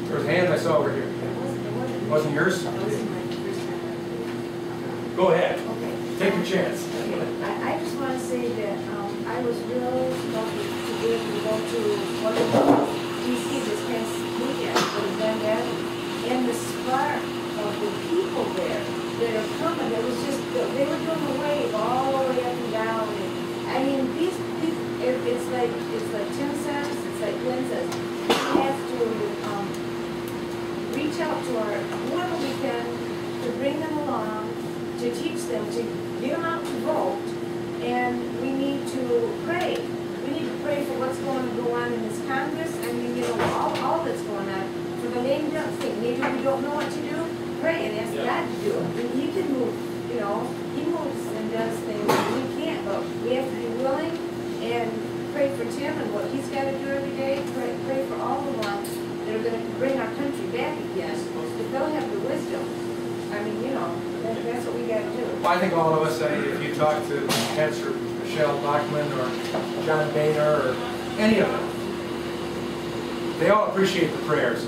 There's a hand I saw over here. Wasn't yours? Go ahead. Take your chance. I just want to say that I was real lucky to be able to go to one of DC this past weekend for the event, and the spark of the people there that are coming. It was just, they were doing a wave all the way up and down. And, I mean, these people, it's like Tim says, it's like Glenn says, we have to reach out to our, whoever we can, to bring them along, to teach them, to get them out to vote, and we need to pray. We need to pray for what's going to go on in this Congress. I mean, you know, all that's going on. For the lame duck thing, maybe we don't know what to do, pray and ask God to do it. And He can move, you know, He moves and does things we can't, but we have to be willing and pray for Tim and what he's got to do every day. Pray for all the ones that are going to bring our country back again. If they'll have the wisdom, I mean, you know, that's what we got to do. Well, I think all of us, if you talk to Cancer Michelle Bachman or John Boehner or any of them, they all appreciate the prayers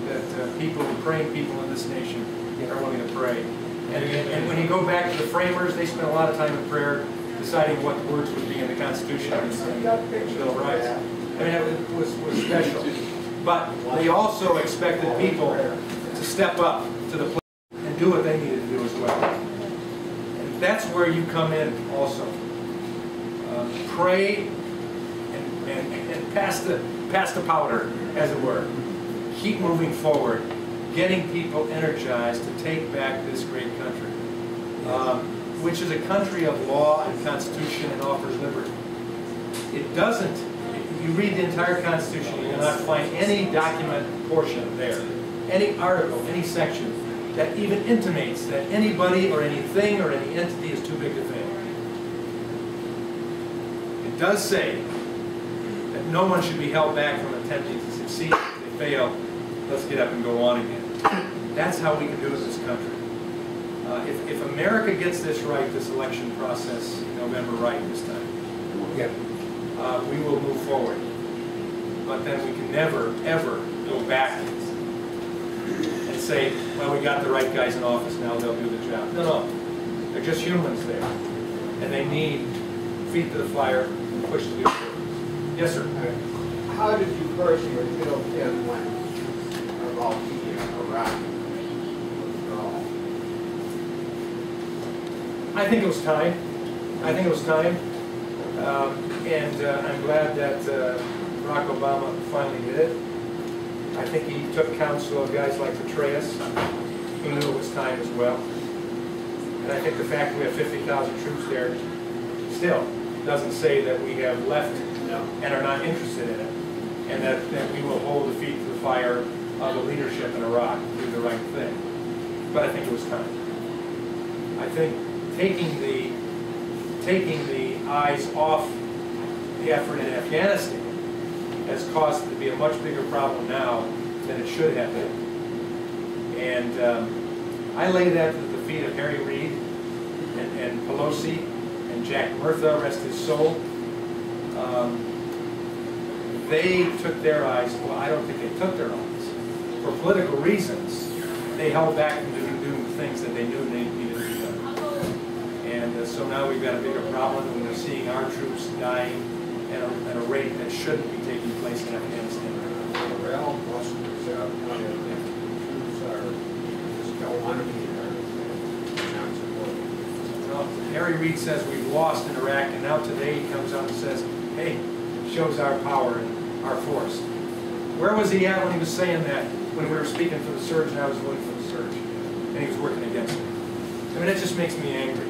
that people, praying people in this nation are willing to pray. And when you go back to the framers, they spent a lot of time in prayer deciding what the words would be in the Constitution and the Bill of Rights. I mean, it was special. But they also expected people to step up to the plate and do what they needed to do as well. And that's where you come in also. Pray and pass the powder, as it were. Keep moving forward, getting people energized to take back this great country, which is a country of law and constitution and offers liberty. It doesn't, if you read the entire Constitution, you will not find any document portion there, any article, any section, that even intimates that anybody or anything or any entity is too big to fail. It does say that no one should be held back from attempting to succeed. If they fail, let's get up and go on again. That's how we can do it in this country. If America gets this right, this election process in November right this time, we will move forward. But then we can never, ever go back and say, well, we got the right guys in office, now they'll do the job. No, no. They're just humans there. And they need feet to the fire and push to do it. Yes, sir. How did you personally feel, Tim, when about the Iraq withdrawal? I think it was time. I think it was time. I'm glad that Barack Obama finally did it. I think he took counsel of guys like Petraeus, who knew it was time as well. And I think the fact that we have 50,000 troops there still doesn't say that we have left and are not interested in it, and that we will hold the feet to the fire of the leadership in Iraq to do the right thing. But I think it was time. I think taking the eyes off the effort in Afghanistan has caused it to be a much bigger problem now than it should have been. And I lay that at the feet of Harry Reid and Pelosi and Jack Murtha, rest his soul. They took their eyes, well, I don't think they took their eyes. For political reasons, they held back from doing the things that they knew they needed to be done. And so now we've got a bigger problem, and we're seeing our troops dying at a rate that shouldn't be taking place in Afghanistan. Well, plus troops are just don't want to be there. Not supporting. Well, Harry Reid says we've lost in Iraq, and now today he comes out and says, hey, shows our power and our force. Where was he at when he was saying that? When we were speaking for the surge and I was voting for the surge, and he was working against it. I mean, it just makes me angry.